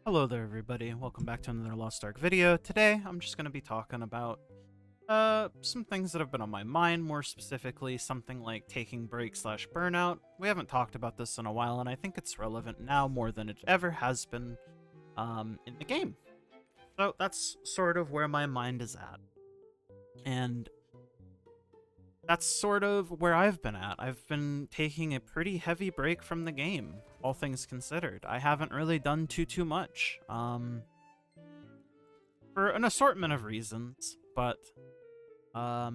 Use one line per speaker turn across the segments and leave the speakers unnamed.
Hello there everybody, welcome back to another Lost Ark video. Today I'm just going to be talking about some things that have been on my mind, more specifically something like taking breaks slash burnout. We haven't talked about this in a while and I think it's relevant now more than it ever has been in the game. So that's sort of where my mind is at. And that's sort of where I've been at. I've been taking a pretty heavy break from the game, all things considered. I haven't really done too much, for an assortment of reasons, but I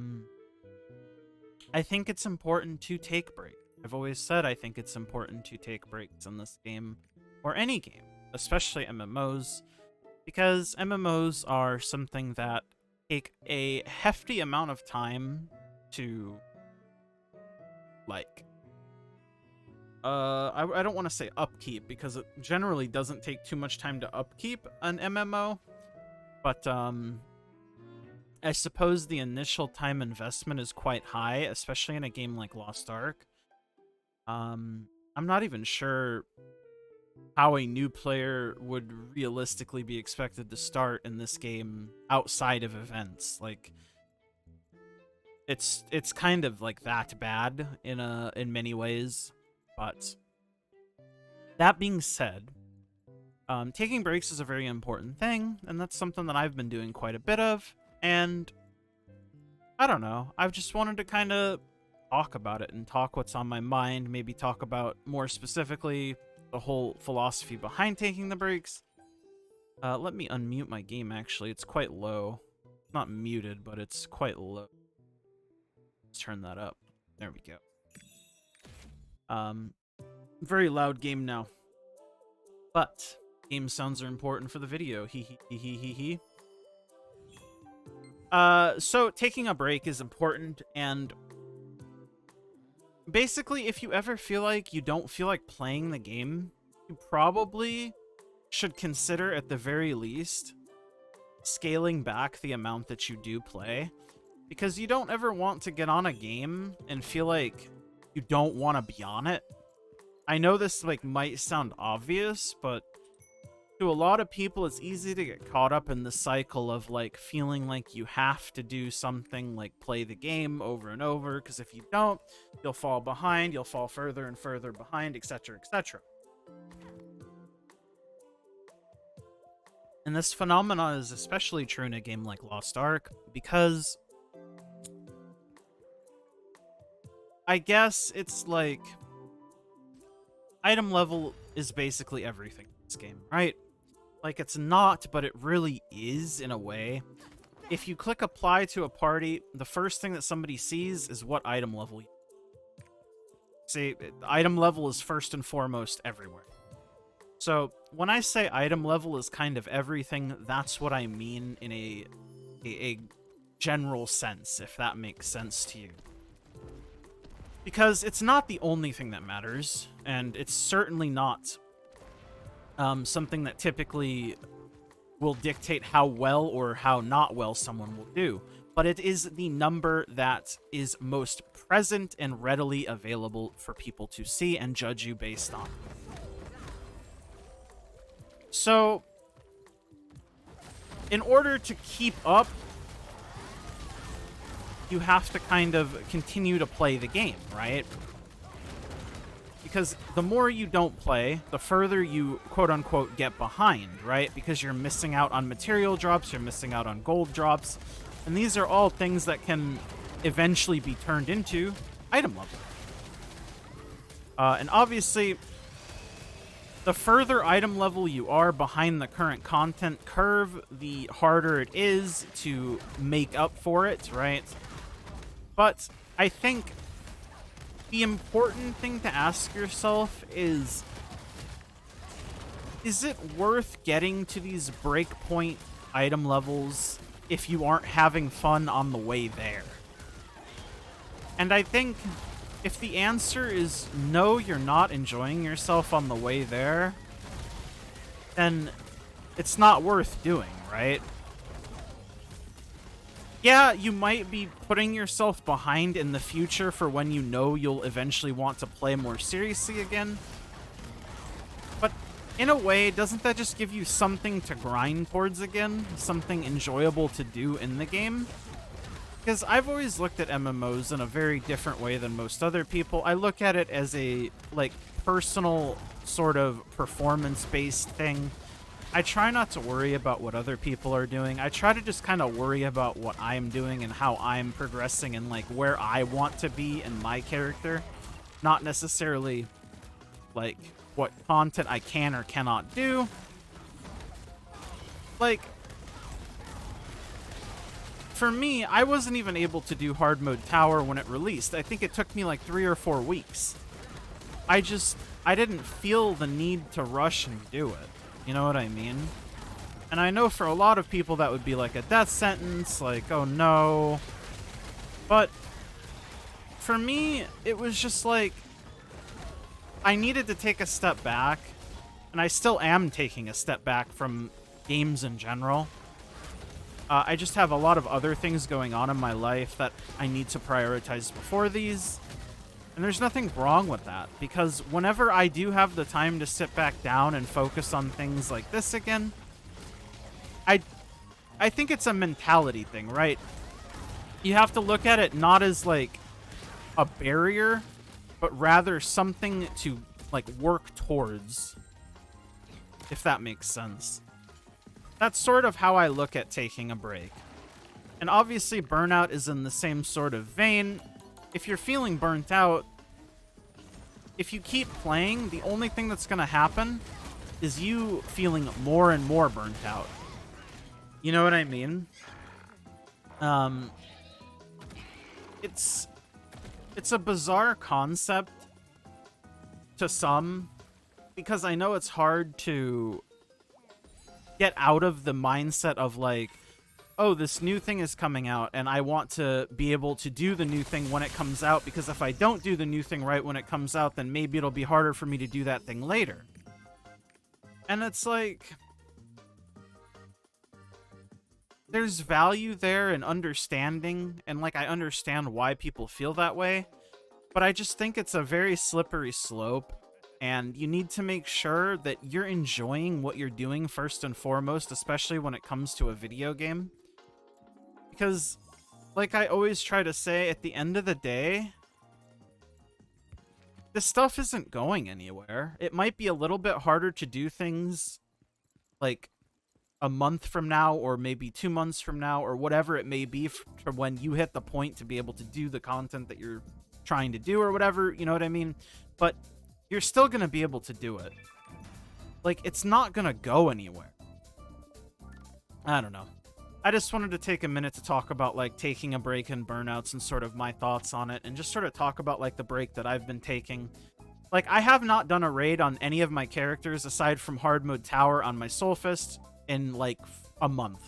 think it's important to take breaks. I've always said I think it's important to take breaks in this game, or any game, especially MMOs, because MMOs are something that take a hefty amount of time to, like, I don't want to say upkeep, because it generally doesn't take too much time to upkeep an MMO, but I suppose the initial time investment is quite high, especially in a game like Lost Ark. I'm not even sure how a new player would realistically be expected to start in this game outside of events. Like, it's kind of like that bad in many ways. But that being said, taking breaks is a very important thing, and that's something that I've been doing quite a bit of. And I don't know, I've just wanted to kind of talk about it and talk what's on my mind, maybe talk about more specifically the whole philosophy behind taking the breaks. Let me unmute my game, actually. It's quite low. It's not muted, but it's quite low. Let's turn that up. There we go. Very loud game now. But game sounds are important for the video. Hee. So taking a break is important, and basically if you ever feel like you don't feel like playing the game, you probably should consider at the very least scaling back the amount that you do play, because you don't ever want to get on a game and feel like you don't want to be on it. I know this might sound obvious, but to a lot of people it's easy to get caught up in the cycle of feeling like you have to do something, like play the game over and over, because if you don't, you'll fall behind, you'll fall further and further behind, etc, etc. And this phenomenon is especially true in a game like Lost Ark, because I guess it's like item level is basically everything in this game, right? Like, it's not, but it really is in a way. If you click apply to a party, the first thing that somebody sees is what item level you see. Item level is first and foremost everywhere. So when I say item level is kind of everything, that's what I mean in a general sense, if that makes sense to you. Because it's not the only thing that matters, and it's certainly not something that typically will dictate how well or how not well someone will do. But it is the number that is most present and readily available for people to see and judge you based on. So, in order to keep up, you have to kind of continue to play the game, right? Because the more you don't play, the further you quote-unquote get behind, right? Because you're missing out on material drops, you're missing out on gold drops, and these are all things that can eventually be turned into item level. And obviously, the further item level you are behind the current content curve, the harder it is to make up for it, right? But I think the important thing to ask yourself is it worth getting to these breakpoint item levels if you aren't having fun on the way there? And I think if the answer is no, you're not enjoying yourself on the way there, then it's not worth doing, right? Yeah, you might be putting yourself behind in the future for when you know you'll eventually want to play more seriously again. But in a way, doesn't that just give you something to grind towards again? Something enjoyable to do in the game? Because I've always looked at MMOs in a very different way than most other people. I look at it as a, like, personal sort of performance-based thing. I try not to worry about what other people are doing. I try to just kind of worry about what I'm doing and how I'm progressing and, like, where I want to be in my character. Not necessarily, like, what content I can or cannot do. Like, for me, I wasn't even able to do hard mode tower when it released. I think it took me like 3 or 4 weeks. I didn't feel the need to rush and do it. You know what I mean? And I know for a lot of people that would be like a death sentence, like, oh no. But for me, it was just like, I needed to take a step back, and I still am taking a step back from games in general. I just have a lot of other things going on in my life that I need to prioritize before these. And there's nothing wrong with that, because whenever I do have the time to sit back down and focus on things like this again, I think it's a mentality thing, right? You have to look at it not as like a barrier, but rather something to like work towards, if that makes sense. That's sort of how I look at taking a break. And obviously Burnout is in the same sort of vein. If you're feeling burnt out, if you keep playing, the only thing that's going to happen is you feeling more and more burnt out. You know what I mean? It's a bizarre concept to some, because I know it's hard to get out of the mindset of like, oh, this new thing is coming out and I want to be able to do the new thing when it comes out, because if I don't do the new thing right when it comes out, then maybe it'll be harder for me to do that thing later. And it's like, there's value there in understanding, and like I understand why people feel that way, but I just think it's a very slippery slope. And you need to make sure that you're enjoying what you're doing first and foremost, especially when it comes to a video game. Because, like I always try to say, at the end of the day, this stuff isn't going anywhere. It might be a little bit harder to do things like a month from now, or maybe 2 months from now, or whatever it may be for when you hit the point to be able to do the content that you're trying to do or whatever, you know what I mean? But you're still going to be able to do it. Like, it's not going to go anywhere. I don't know. I just wanted to take a minute to talk about, like, taking a break in Burnouts and sort of my thoughts on it, and just sort of talk about, like, the break that I've been taking. Like, I have not done a raid on any of my characters aside from hard mode tower on my Soulfist in, like, a month.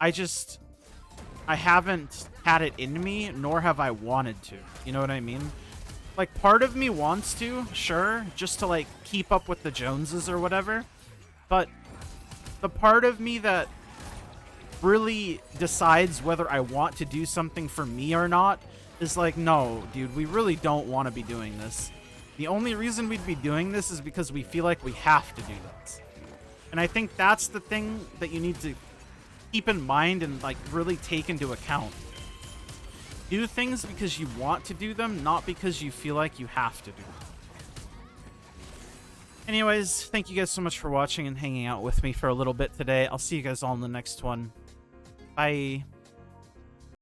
I haven't had it in me, nor have I wanted to. You know what I mean? Like, part of me wants to, sure, just to, like, keep up with the Joneses or whatever. But the part of me that really decides whether I want to do something for me or not is like, no, dude, we really don't want to be doing this. The only reason we'd be doing this is because we feel like we have to do this. And I think that's the thing that you need to keep in mind and, like, really take into account. Do things because you want to do them, not because you feel like you have to do them. Anyways, thank you guys so much for watching and hanging out with me for a little bit today. I'll see you guys all in the next one. Bye.